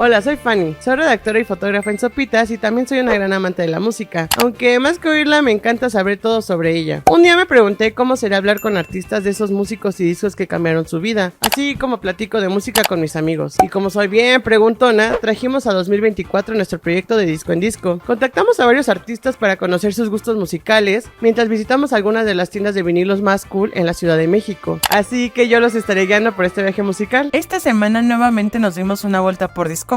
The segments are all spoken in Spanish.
Hola, soy Fanny, soy redactora y fotógrafa en Sopitas y también soy una gran amante de la música, aunque más que oírla me encanta saber todo sobre ella. Un día me pregunté cómo sería hablar con artistas de esos músicos y discos que cambiaron su vida, así como platico de música con mis amigos. Y como soy bien preguntona, trajimos a 2024 nuestro proyecto de Disco en Disco. Contactamos a varios artistas para conocer sus gustos musicales, mientras visitamos algunas de las tiendas de vinilos más cool en la Ciudad de México. Así que yo los estaré guiando por este viaje musical. Esta semana nuevamente nos dimos una vuelta por Discópolis,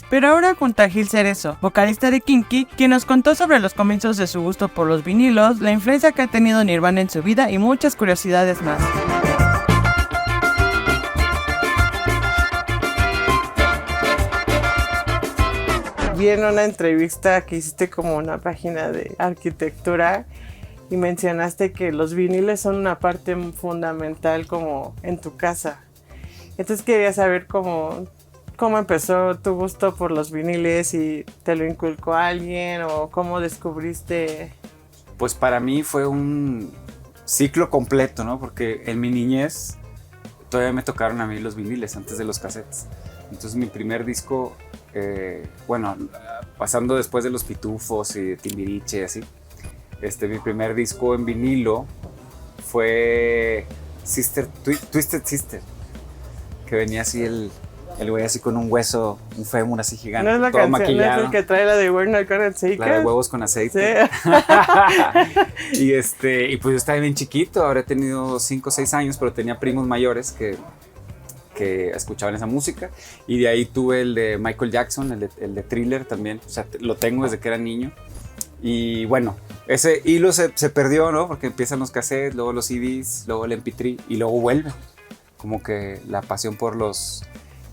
pero ahora junto a Gil Cerezo, vocalista de Kinky, quien nos contó sobre los comienzos de su gusto por los vinilos, la influencia que ha tenido Nirvana en su vida y muchas curiosidades más. Vi en una entrevista que hiciste como una página de arquitectura y mencionaste que los viniles son una parte fundamental como en tu casa. Entonces quería saber cómo empezó tu gusto por los viniles, y te lo inculcó alguien o cómo descubriste. Pues para mí fue un ciclo completo, ¿no? Porque en mi niñez todavía me tocaron a mí los viniles antes de los cassettes. Entonces mi primer disco, pasando después de los Pitufos y de Timbiriche y así, mi primer disco en vinilo fue Twisted Sister, que venía así el güey así con un hueso, un fémur así gigante, ¿No es la todo canción, maquillado? ¿no es el que trae la de We're Not Gonna Take It? La de huevos con aceite. Sí. Y pues yo estaba bien chiquito, habré tenido 5 o 6 años, pero tenía primos mayores que escuchaban esa música, y de ahí tuve el de Michael Jackson, el de Thriller también, o sea, lo tengo desde que era niño. Y bueno, ese hilo se perdió, ¿no? Porque empiezan los cassettes, luego los CDs, luego el MP3 y luego vuelve. Como que la pasión por los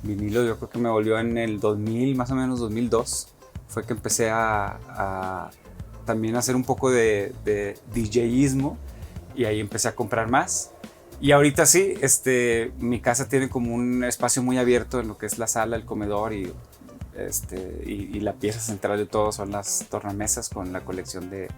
vinilos, yo creo que me volvió en el 2000, más o menos 2002. Fue que empecé a también hacer un poco de DJismo, y ahí empecé a comprar más. Y ahorita sí, mi casa tiene como un espacio muy abierto en lo que es la sala, el comedor y la pieza central de todo son las tornamesas con la colección de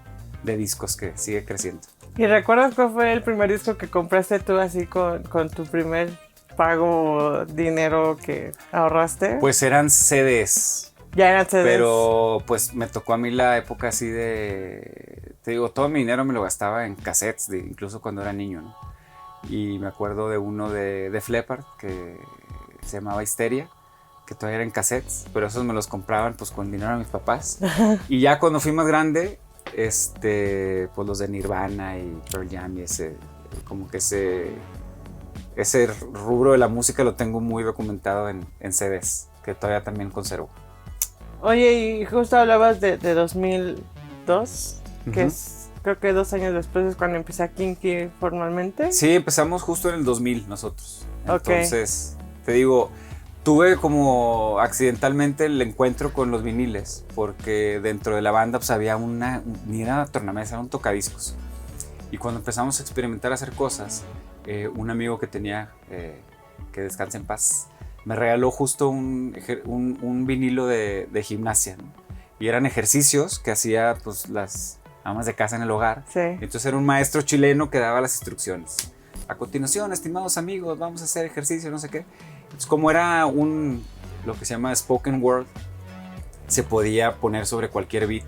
discos que sigue creciendo. ¿Y recuerdas cuál fue el primer disco que compraste tú así con tu primer pago o dinero que ahorraste? Pues eran CDs. Ya eran CDs. Pero pues me tocó a mí la época así te digo, todo mi dinero me lo gastaba en cassettes, incluso cuando era niño, ¿no? Y me acuerdo de uno de Def Leppard que se llamaba Histeria, que todavía eran cassettes, pero esos me los compraban pues con dinero de mis papás. Y ya cuando fui más grande, pues los de Nirvana y Pearl Jam y ese rubro de la música lo tengo muy documentado en CDs, que todavía también conservo. Oye, y justo hablabas de 2002, que es, creo que 2 años después es cuando empecé a Kinky formalmente. Sí, empezamos justo en el 2000 nosotros. Okay. Entonces, te digo, tuve como accidentalmente el encuentro con los viniles, porque dentro de la banda pues había ni era una tornamesa, era un tocadiscos. Y cuando empezamos a experimentar a hacer cosas, un amigo que tenía, que descansa en paz, me regaló justo un vinilo de gimnasia, ¿no? Y eran ejercicios que hacía pues las amas de casa en el hogar. Sí. Entonces era un maestro chileno que daba las instrucciones. A continuación, estimados amigos, vamos a hacer ejercicio, no sé qué. Entonces, como era lo que se llama spoken word, se podía poner sobre cualquier beat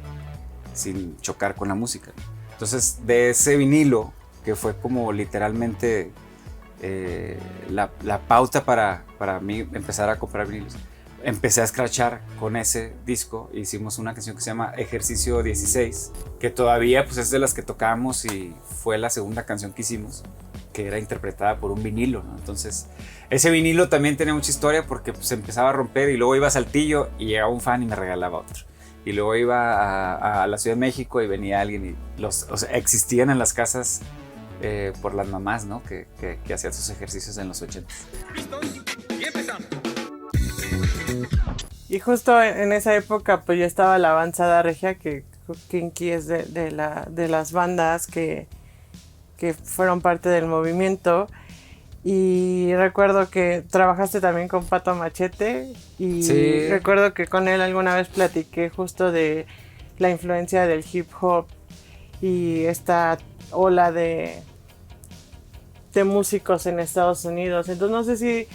sin chocar con la música. Entonces, de ese vinilo, que fue como literalmente la pauta para mí empezar a comprar vinilos, empecé a scratchar con ese disco. Hicimos una canción que se llama Ejercicio 16, que todavía pues es de las que tocamos, y fue la segunda canción que hicimos, que era interpretada por un vinilo, ¿no? Entonces, ese vinilo también tenía mucha historia, porque pues, se empezaba a romper, y luego iba a Saltillo y llegaba un fan y me regalaba otro. Y luego iba a la Ciudad de México y venía alguien, y existían en las casas por las mamás, ¿no? Que hacían sus ejercicios en los 80. ¿Listos? Y empezamos. Y justo en esa época pues ya estaba la avanzada regia, que Kinky es de las bandas que fueron parte del movimiento. Y recuerdo que trabajaste también con Pato Machete, y sí. Recuerdo que con él alguna vez platiqué justo de la influencia del hip hop y esta ola de músicos en Estados Unidos. Entonces no sé si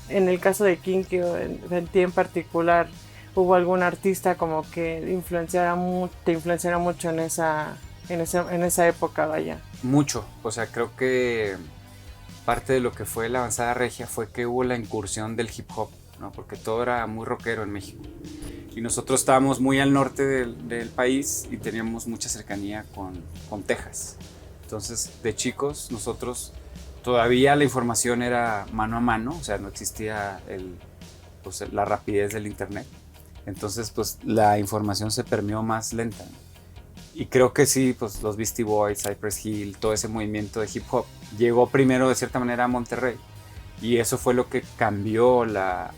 en el caso de Kinky o en ti en particular, ¿hubo algún artista como que te influenciara mucho en esa época, vaya? Mucho, o sea, creo que parte de lo que fue la avanzada regia fue que hubo la incursión del hip hop, ¿no? Porque todo era muy rockero en México. Y nosotros estábamos muy al norte del país y teníamos mucha cercanía con Texas. Entonces, de chicos, nosotros todavía la información era mano a mano, o sea, no existía pues, la rapidez del internet. Entonces, pues la información se permeó más lenta, ¿no? Y creo que sí, pues los Beastie Boys, Cypress Hill, todo ese movimiento de hip hop llegó primero de cierta manera a Monterrey. Y eso fue lo que cambió la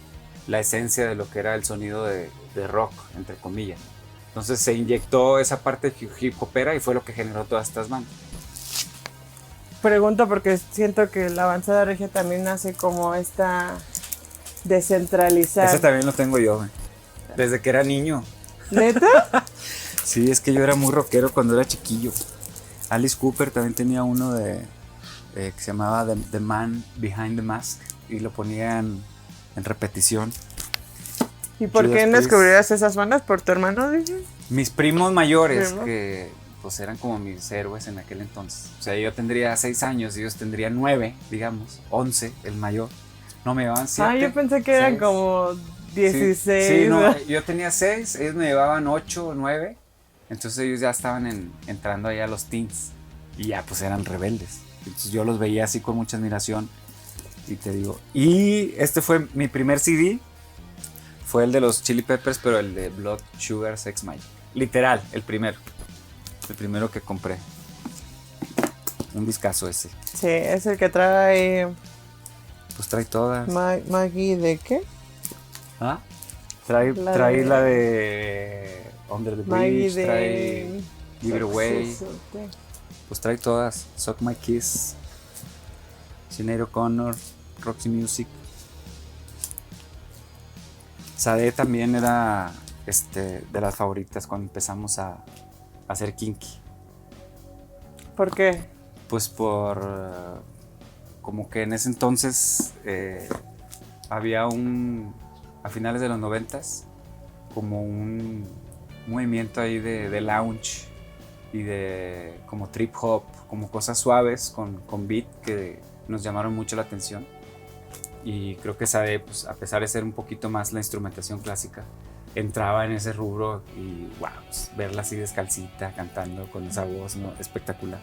esencia de lo que era el sonido de rock, entre comillas. Entonces se inyectó esa parte hip hopera y fue lo que generó todas estas bandas. Pregunto porque siento que la avanzada regia también nace como esta descentralizar. Ese también lo tengo yo, güey. Desde que era niño. ¿Neta? Sí, es que yo era muy rockero cuando era chiquillo. Alice Cooper también tenía uno que se llamaba The Man Behind the Mask y lo ponían en repetición. ¿Y por Yo qué después- descubrirías esas bandas? ¿Por tu hermano, dices? Mis primos mayores, ¿Primo? que pues eran como mis héroes en aquel entonces. O sea, yo tendría 6 años y ellos tendrían 9, digamos, 11, el mayor. No, me llevaban 7. Ah, yo pensé que eran 6. como 16. Sí, no, yo tenía 6, ellos me llevaban 8 o 9. Entonces ellos ya estaban entrando ahí a los teens. Y ya pues eran rebeldes. Entonces yo los veía así con mucha admiración. Y te digo, y este fue mi primer CD. Fue el de los Chili Peppers, pero el de Blood Sugar Sex Magic. Literal, el primero. El primero que compré. Un discazo ese. Sí, es el que trae Pues trae todas. Maggie de qué? ¿Ah? Trae La trae de- la de Under the Maggie Bridge, de... trae Give It Away. Sí, sí, sí. Pues trae todas. Suck My Kiss, Sinead O'Connor, Roxy Music. Sade también era de las favoritas cuando empezamos a hacer kinky. ¿Por qué? Pues por como que en ese entonces había a finales de los 90s, como un movimiento ahí de lounge y de como trip hop, como cosas suaves con beat que nos llamaron mucho la atención. Y creo que Sade, pues, a pesar de ser un poquito más la instrumentación clásica, entraba en ese rubro y wow, pues, verla así descalcita, cantando con esa voz, ¿no? Espectacular.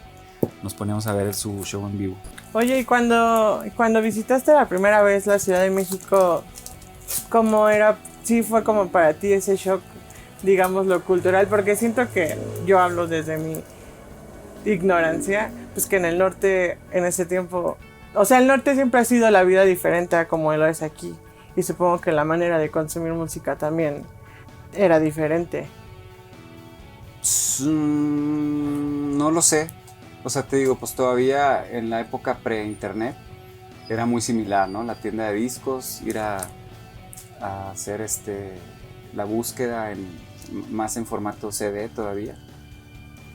Nos poníamos a ver su show en vivo. Oye, y cuando visitaste la primera vez la Ciudad de México, ¿cómo era? Sí fue como para ti ese shock, digamos, lo cultural, porque siento que yo hablo desde mi ignorancia, pues que en el norte, en ese tiempo, o sea, el norte siempre ha sido la vida diferente a como lo es aquí, y supongo que la manera de consumir música también era diferente. No lo sé. O sea, te digo, pues todavía en la época pre-internet era muy similar, ¿no? La tienda de discos, ir a hacer la búsqueda más en formato CD todavía.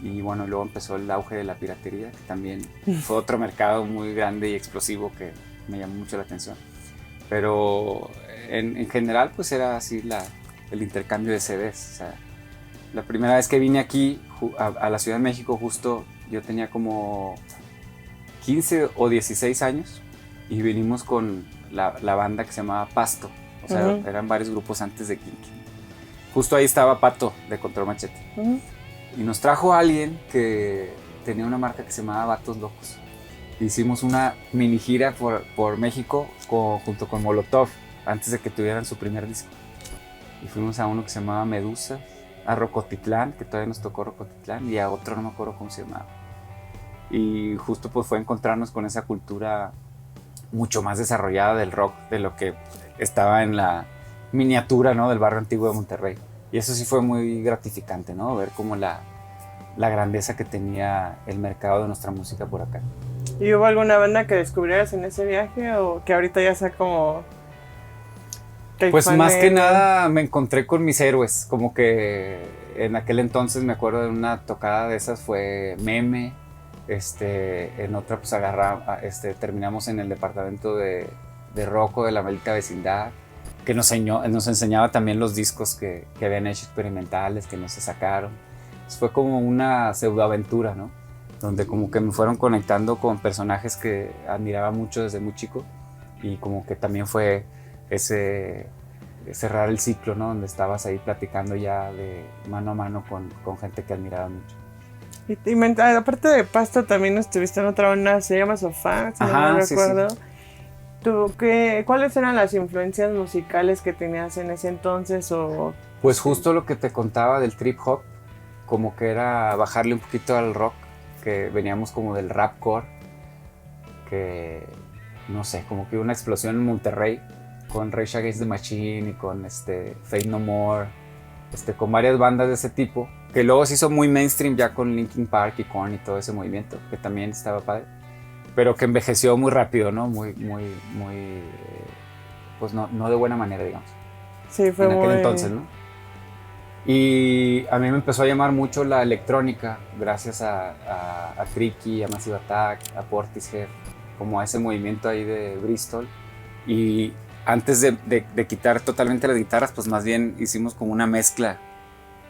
Y bueno, luego empezó el auge de la piratería, que también fue otro mercado muy grande y explosivo que me llamó mucho la atención. Pero en general, pues era así el intercambio de CDs. O sea, la primera vez que vine aquí a la Ciudad de México, justo yo tenía como 15 o 16 años y vinimos con la banda que se llamaba Pasto. O sea, Ujú. eran varios grupos antes de Kinky. Justo ahí estaba Pato de Control Machete. Ujú. Y nos trajo a alguien que tenía una marca que se llamaba Vatos Locos. Hicimos una mini gira por México junto con Molotov, antes de que tuvieran su primer disco. Y fuimos a uno que se llamaba Medusa, a Rocotitlán, que todavía nos tocó Rocotitlán, y a otro no me acuerdo cómo se llamaba. Y justo pues fue encontrarnos con esa cultura mucho más desarrollada del rock, de lo que estaba en la miniatura, ¿no? Del barrio antiguo de Monterrey. Y eso sí fue muy gratificante, ¿no? Ver como la grandeza que tenía el mercado de nuestra música por acá. ¿Y hubo alguna banda que descubrieras en ese viaje o que ahorita ya sea como... Pues más que Caifanes? nada me encontré con mis héroes, como que en aquel entonces me acuerdo de una tocada de esas fue Meme, en otra pues terminamos en el departamento de de Rocco de la Maldita Vecindad, que nos enseñaba también los discos que habían hecho experimentales, que no se sacaron. Entonces fue como una pseudoaventura, ¿no? Donde como que me fueron conectando con personajes que admiraba mucho desde muy chico, y como que también fue ese cerrar el ciclo, ¿no? Donde estabas ahí platicando ya de mano a mano con gente que admiraba mucho. Aparte de Pasto, también estuviste en otra banda, se llama Sofá, si no mal Sí, recuerdo. sí. ¿Cuáles eran las influencias musicales que tenías en ese entonces? Pues justo lo que te contaba del trip hop, como que era bajarle un poquito al rock, que veníamos como del rapcore, que no sé, como que hubo una explosión en Monterrey con Rage Against the Machine y con Faith No More, con varias bandas de ese tipo, que luego se hizo muy mainstream ya con Linkin Park y Korn y todo ese movimiento, que también estaba padre, pero que envejeció muy rápido, ¿no? Muy, pues no de buena manera, digamos. Sí, fue en aquel entonces, ¿no? Y a mí me empezó a llamar mucho la electrónica, gracias a Tricky, a Massive Attack, a Portishead, como a ese movimiento ahí de Bristol. Y antes de quitar totalmente las guitarras, pues más bien hicimos como una mezcla,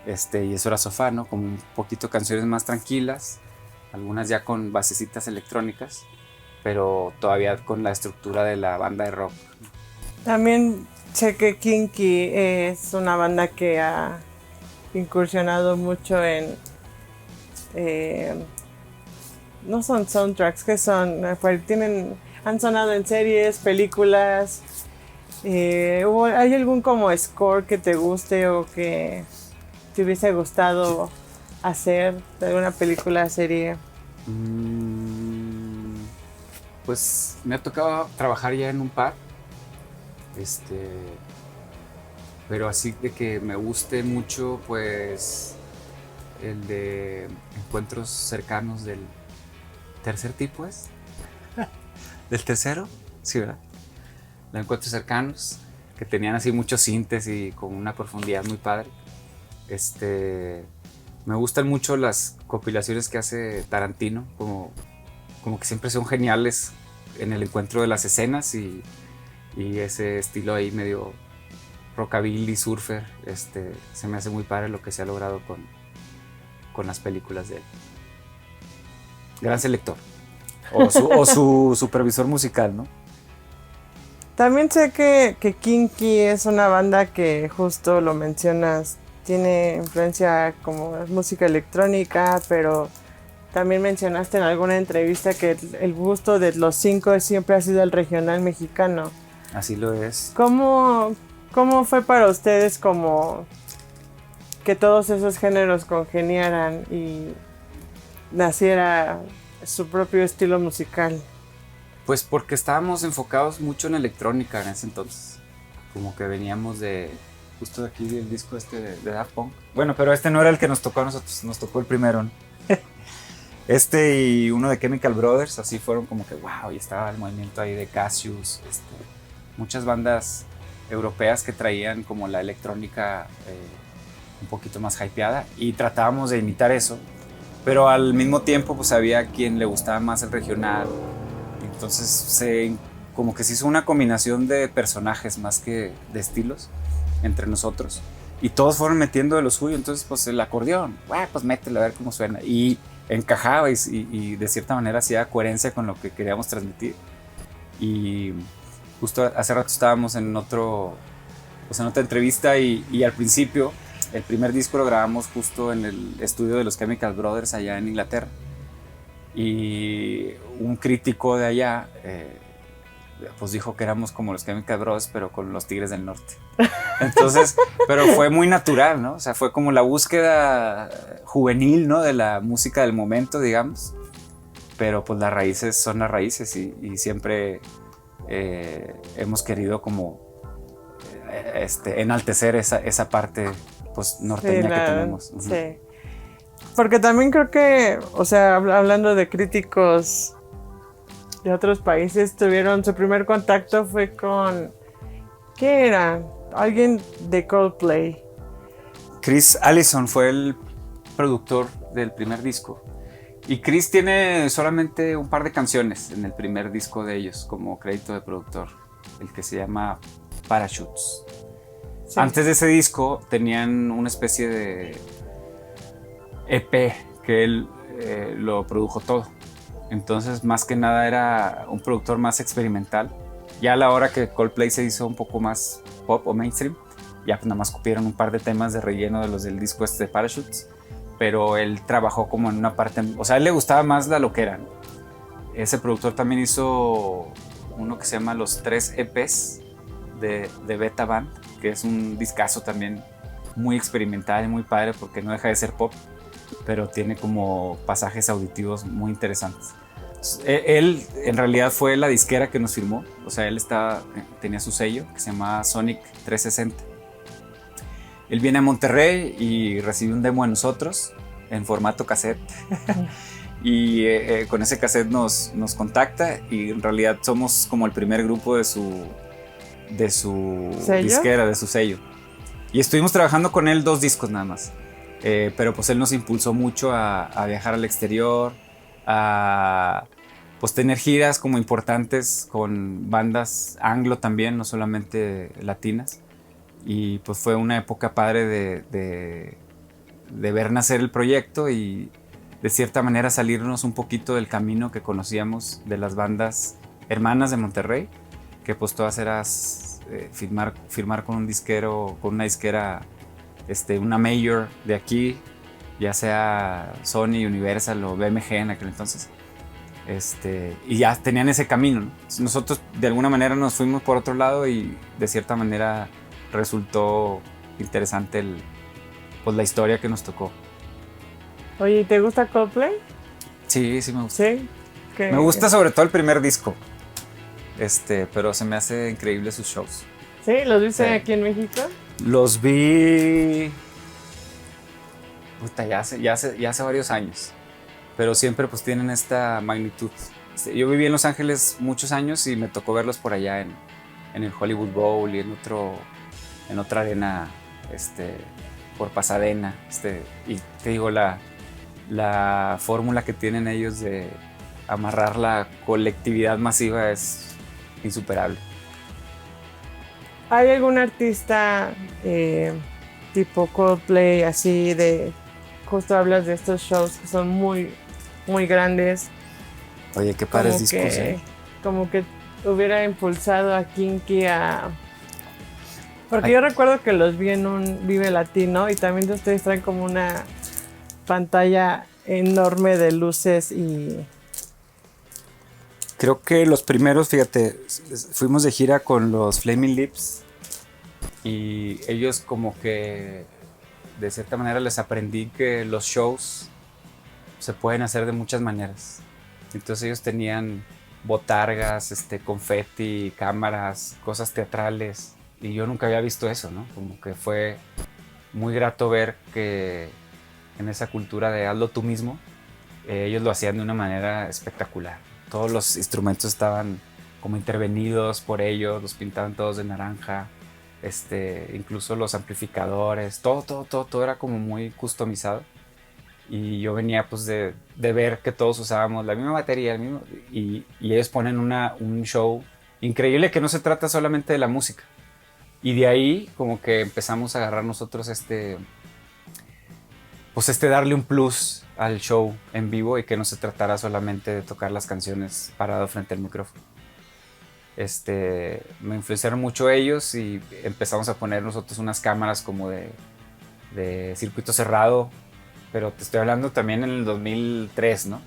y eso era Sofá, ¿no? Como un poquito canciones más tranquilas, algunas ya con basecitas electrónicas, pero todavía con la estructura de la banda de rock. También sé que Kinky es una banda que ha incursionado mucho en... no son soundtracks, ¿qué son? Han sonado en series, películas. ¿Hay algún como score que te guste o que te hubiese gustado hacer de alguna película, serie? Pues me ha tocado trabajar ya en un par, pero así de que me guste mucho, pues el de Encuentros Cercanos del tercer tipo, ¿es? ¿Del tercero? Sí, ¿verdad? De Encuentros Cercanos, que tenían así muchos sintes y con una profundidad muy padre. Me gustan mucho las compilaciones que hace Tarantino, como que siempre son geniales en el encuentro de las escenas y ese estilo ahí medio rockabilly, surfer, se me hace muy padre lo que se ha logrado con las películas de él. Gran selector. O su supervisor musical, ¿no? También sé que Kinky es una banda que, justo lo mencionas, tiene influencia como música electrónica, pero también mencionaste en alguna entrevista que el gusto de los 5 siempre ha sido el regional mexicano. Así lo es. ¿Cómo fue para ustedes como que todos esos géneros congeniaran y naciera su propio estilo musical? Pues porque estábamos enfocados mucho en electrónica en ese entonces. Como que veníamos justo de aquí del disco de Daft Punk. Bueno, pero no era el que nos tocó a nosotros, nos tocó el primero, ¿no? Y uno de Chemical Brothers, así fueron como que wow, y estaba el movimiento ahí de Cassius, muchas bandas europeas que traían como la electrónica un poquito más hypeada, y tratábamos de imitar eso, pero al mismo tiempo pues había quien le gustaba más el regional, entonces como que se hizo una combinación de personajes más que de estilos entre nosotros, y todos fueron metiendo de lo suyo. Entonces pues el acordeón, pues mételo a ver cómo suena, y encajaba y de cierta manera hacía coherencia con lo que queríamos transmitir. Y justo hace rato estábamos en otra entrevista, y al principio el primer disco lo grabamos justo en el estudio de los Chemical Brothers allá en Inglaterra, y un crítico de allá pues dijo que éramos como los Chemical Brothers pero con los Tigres del Norte. Entonces, pero fue muy natural, ¿no? O sea, fue como la búsqueda juvenil, ¿no? De la música del momento, digamos, pero pues las raíces son las raíces, y siempre hemos querido como enaltecer esa parte pues norteña que tenemos. Sí. Porque también creo que, o sea, hablando de críticos de otros países, su primer contacto fue con, ¿qué era? Alguien de Coldplay. Chris Allison fue el productor del primer disco, y Chris tiene solamente un par de canciones en el primer disco de ellos como crédito de productor. el que se llama Parachutes. Sí. Antes de ese disco tenían una especie de EP que él lo produjo todo. Entonces, más que nada era un productor más experimental. Ya a la hora que Coldplay se hizo un poco más pop o mainstream, ya pues nada más cupieron un par de temas de relleno de los del disco este de Parachutes, pero él trabajó como en una parte, o sea, a él le gustaba más la loquera, ¿no? Ese productor también hizo uno que se llama Los 3 EPs de Beta Band, que es un discazo también muy experimental y muy padre porque no deja de ser pop, pero tiene como pasajes auditivos muy interesantes. Él en realidad fue la disquera que nos firmó, o sea, él tenía su sello que se llamaba Sonic 360. Él viene a Monterrey y recibe un demo de nosotros en formato cassette y con ese cassette nos contacta y en realidad somos como el primer grupo de su ¿Sello? disquera, de su sello. Y estuvimos trabajando con él 2 discos nada más, pero pues él nos impulsó mucho a viajar al exterior, a pues tener giras como importantes con bandas anglo también, no solamente latinas. Y pues fue una época padre de ver nacer el proyecto y de cierta manera salirnos un poquito del camino que conocíamos de las bandas hermanas de Monterrey, que pues todas eran firmar con un disquero, con una disquera, una major de aquí, ya sea Sony, Universal o BMG en aquel entonces. Y ya tenían ese camino, ¿no? Nosotros de alguna manera nos fuimos por otro lado y de cierta manera resultó interesante pues la historia que nos tocó. Oye, ¿te gusta Coldplay? Sí, sí me gusta. Sí. Me gusta sobre todo el primer disco, pero se me hace increíble sus shows. ¿Sí? ¿Los viste Sí. aquí en México? Los vi ya hace varios años, pero siempre pues tienen esta magnitud. Yo viví en Los Ángeles muchos años y me tocó verlos por allá en el Hollywood Bowl y en otra arena por Pasadena. Y te digo, la fórmula que tienen ellos de amarrar la colectividad masiva es insuperable. ¿Hay algún artista tipo Coldplay, así de... Justo hablas de estos shows que son muy, muy grandes? Oye, qué padres Como discos, que, como que hubiera impulsado a Kinky a... Porque Ay. yo recuerdo que los vi en un Vive Latino y también ustedes traen como una pantalla enorme de luces y... Creo que los primeros, fíjate, fuimos de gira con los Flaming Lips y ellos como que de cierta manera les aprendí que los shows se pueden hacer de muchas maneras. Entonces ellos tenían botargas, confeti, cámaras, cosas teatrales y yo nunca había visto eso, ¿no? Como que fue muy grato ver que en esa cultura de hazlo tú mismo, ellos lo hacían de una manera espectacular. Todos los instrumentos estaban como intervenidos por ellos, los pintaban todos de naranja, incluso los amplificadores, todo era como muy customizado. Y yo venía pues de ver que todos usábamos la misma batería, y ellos ponen un show increíble que no se trata solamente de la música. Y de ahí como que empezamos a agarrar nosotros darle un plus al show en vivo y que no se tratara solamente de tocar las canciones parado frente al micrófono. Me influenciaron mucho ellos y empezamos a poner nosotros unas cámaras como de circuito cerrado, pero te estoy hablando también en el 2003, ¿no?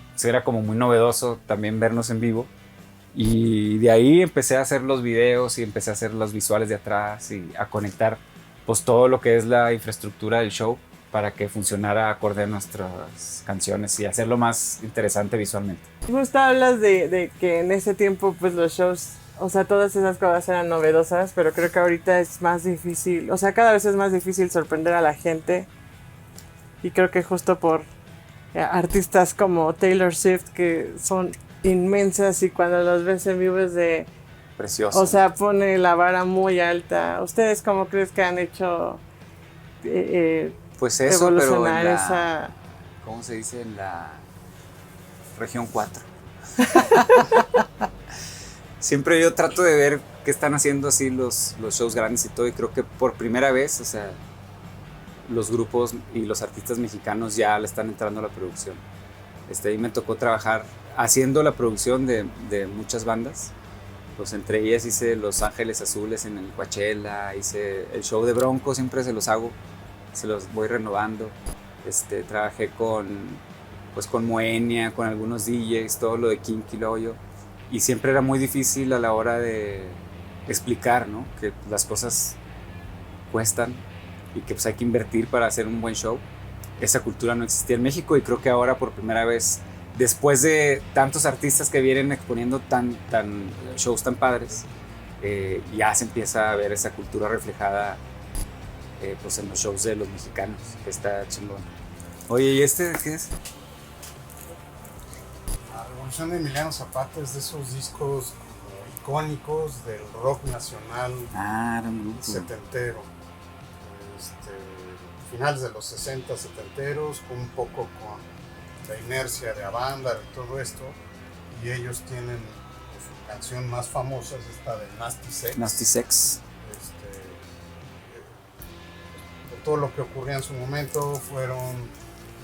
Entonces era como muy novedoso también vernos en vivo y de ahí empecé a hacer los videos y empecé a hacer los visuales de atrás y a conectar pues todo lo que es la infraestructura del show para que funcionara acorde a nuestras canciones y hacerlo más interesante visualmente. Justo hablas de que en ese tiempo pues los shows, o sea, todas esas cosas eran novedosas, pero creo que ahorita es más difícil, o sea, cada vez es más difícil sorprender a la gente. Y creo que justo por artistas como Taylor Swift que son inmensas y cuando los ves en vivo es de... Precioso. O sea, pone la vara muy alta. ¿Ustedes cómo crees que han hecho pues eso, evolucionar pero esa... ¿cómo se dice? En la región 4. siempre yo trato de ver qué están haciendo así los shows grandes y todo, y creo que por primera vez, o sea, los grupos y los artistas mexicanos ya le están entrando a la producción. Ahí me tocó trabajar haciendo la producción de muchas bandas. Pues entre ellas hice Los Ángeles Azules en el Coachella, hice el show de Bronco, siempre se los hago, se los voy renovando. Trabajé con Moenia, con algunos DJs, todo lo de Kinky lo hago yo. Y siempre era muy difícil a la hora de explicar, ¿no? Que las cosas cuestan y que pues hay que invertir para hacer un buen show. Esa cultura no existía en México y creo que ahora por primera vez, después de tantos artistas que vienen exponiendo shows tan padres, ya se empieza a ver esa cultura reflejada pues en los shows de los mexicanos, que está chingón. Oye, ¿y qué es? La Revolución de Emiliano Zapata es de esos discos como icónicos del rock nacional setentero. Finales de los 60, setenteros, un poco con la inercia de Avándaro y todo esto, y ellos tienen pues, su canción más famosa, es esta de Nasty Sex. Nasty Sex. Por todo lo que ocurría en su momento, fueron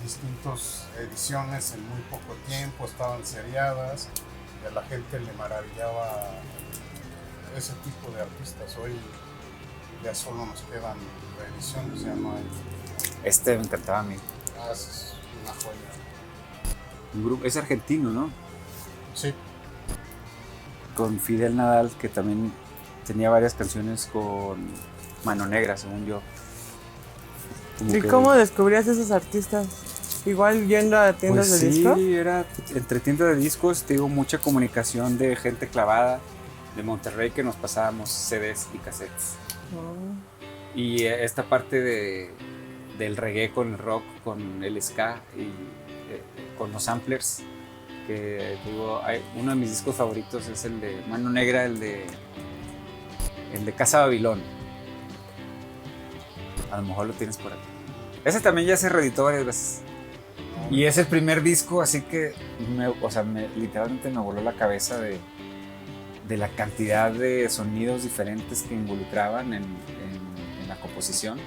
distintas ediciones en muy poco tiempo, estaban seriadas, y a la gente le maravillaba ese tipo de artistas. Hoy ya solo nos quedan reediciones, ya no hay. Me encantaba a mí. Es una joya. Un grupo, es argentino, ¿no? Sí. Con Fidel Nadal, que también tenía varias canciones con Mano Negra, según yo. ¿Y cómo descubrías esos artistas? ¿Igual yendo a tiendas pues de disco? Sí, era entre tiendas de discos, te digo, mucha comunicación de gente clavada de Monterrey que nos pasábamos CDs y cassettes. Oh. Y esta parte del reggae con el rock, con el ska y con los samplers, que digo, uno de mis discos favoritos es el de Mano Negra, el de Casa Babilón. A lo mejor lo tienes por aquí. Ese también ya se reeditó varias veces. Y es el primer disco, así que literalmente me voló la cabeza de la cantidad de sonidos diferentes que involucraban en la composición.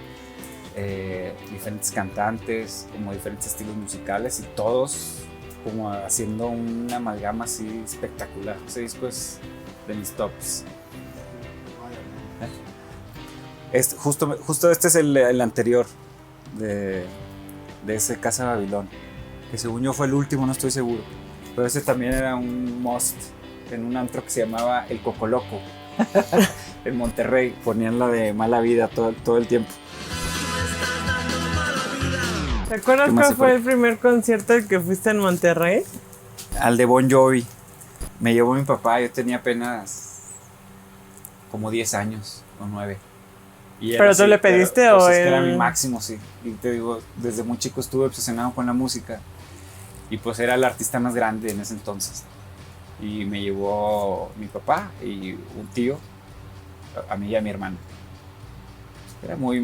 Diferentes cantantes, como diferentes estilos musicales y todos como haciendo una amalgama así espectacular. Ese disco es de mis tops. Justo este es el anterior de ese Casa Babilón, que según yo fue el último, no estoy seguro, pero ese también era un must en un antro que se llamaba El Cocoloco en Monterrey. Ponían la de Mala Vida todo el tiempo. ¿Te acuerdas cuál fue el primer concierto al que fuiste en Monterrey? Al de Bon Jovi. Me llevó mi papá, yo tenía apenas como 10 años o 9. ¿Pero tú le pediste o pues era mi máximo, sí. Y te digo, desde muy chico estuve obsesionado con la música. Y pues era el artista más grande en ese entonces. Y me llevó mi papá y un tío, a mí y a mi hermano. Era muy,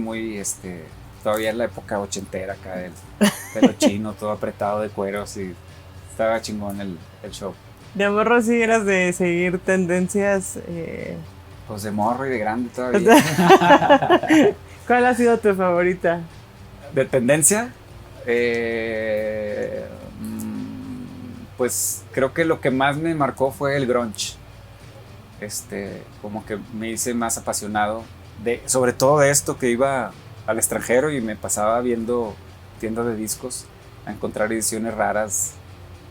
todavía en la época ochentera acá, del pelo chino, todo apretado de cueros, y estaba chingón el show. ¿De morro sí eras de seguir tendencias? Pues de morro y de grande todavía. ¿Cuál ha sido tu favorita? ¿De tendencia? Pues creo que lo que más me marcó fue el grunge. Como que me hice más apasionado, sobre todo de esto, que iba al extranjero y me pasaba viendo tiendas de discos a encontrar ediciones raras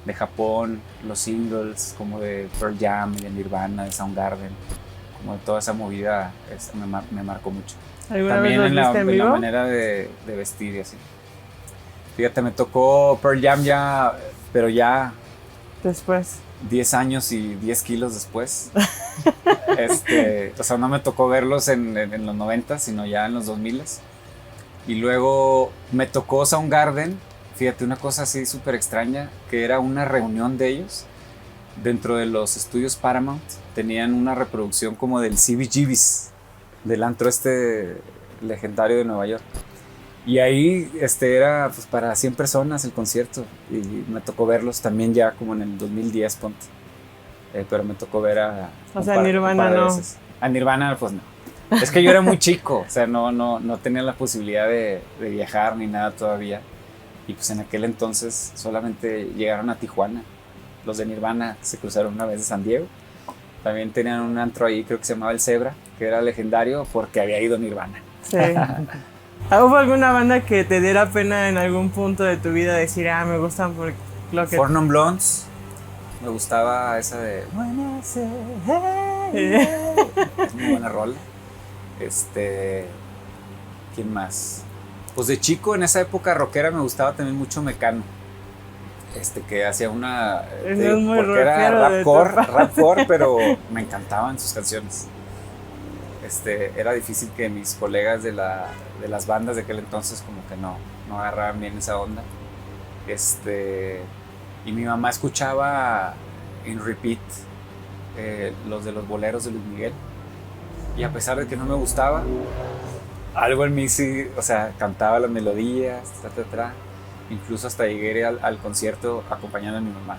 de Japón, los singles como de Pearl Jam y de Nirvana, de Soundgarden, como de toda esa movida. Me marcó mucho. También en la manera de vestir y así. Fíjate, me tocó Pearl Jam ya, pero ya después 10 años y 10 kilos después. O sea, no me tocó verlos en los 90, sino ya en los 2000. Y luego me tocó Soundgarden. Fíjate, una cosa así súper extraña, que era una reunión de ellos dentro de los estudios Paramount. Tenían una reproducción como del CBGB's, del antro legendario de Nueva York. Y ahí era pues para 100 personas el concierto, y me tocó verlos también ya como en el 2010, ponte. pero me tocó ver a... O sea, Nirvana de no. veces. A Nirvana, pues no. Es que yo era muy chico, o sea, no tenía la posibilidad de viajar ni nada todavía. Y pues en aquel entonces solamente llegaron a Tijuana. Los de Nirvana se cruzaron una vez de San Diego. También tenían un antro ahí, creo que se llamaba El Zebra, que era legendario porque había ido Nirvana. Sí. ¿Hubo alguna banda que te diera pena en algún punto de tu vida decir, me gustan por lo que... Four Non Blondes, me gustaba esa de... Es muy buena rola. ¿Quién más? Pues de chico, en esa época rockera, me gustaba también mucho Mecano. Que hacía una... Eso es muy porque era rockero de tu rapcore, pero me encantaban sus canciones. Era difícil que mis colegas de las bandas de aquel entonces como que no agarraban bien esa onda. Y mi mamá escuchaba en repeat los de los boleros de Luis Miguel. Y a pesar de que no me gustaba, algo en mí sí, o sea, cantaba las melodías, incluso hasta llegué al concierto acompañando a mi mamá.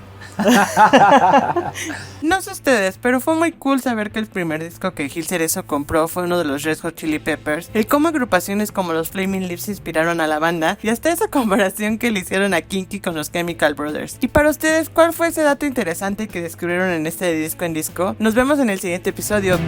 No sé ustedes, pero fue muy cool saber que el primer disco que Gil Cerezo compró fue uno de los Red Hot Chili Peppers, el cómo agrupaciones como los Flaming Lips inspiraron a la banda, y hasta esa comparación que le hicieron a Kinky con los Chemical Brothers. Y para ustedes, ¿cuál fue ese dato interesante que descubrieron en este disco en disco? Nos vemos en el siguiente episodio.